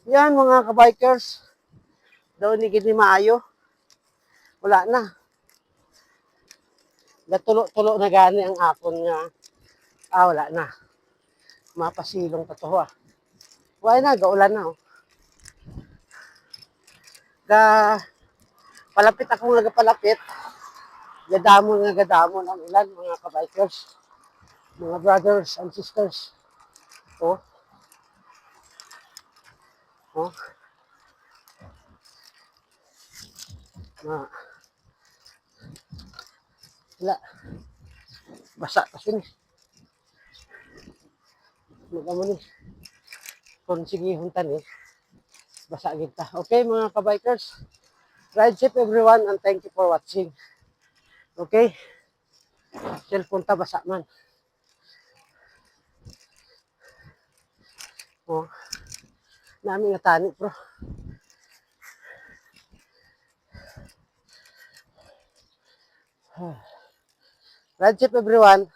Yan mga kabikers. Daw ni gini maayo. Wala na. Natulo-tulo na gani ang akon nga. Wala na. Mapasilong pa to ha. Wala na, gaulan na oh. Palapit akong nagapalapit. Gadamon ang ulan mga kabikers. Mga brothers and sisters. Oh. Oh. Wala. Basa kasi ni. Magamo ni. Kung sige huntan eh. Basa kita. Okay mga kabikers. Ride safe everyone and thank you for watching. Okay? Cellphone ta basa man. Oh. Nami nga tani bro. Ride safe everyone.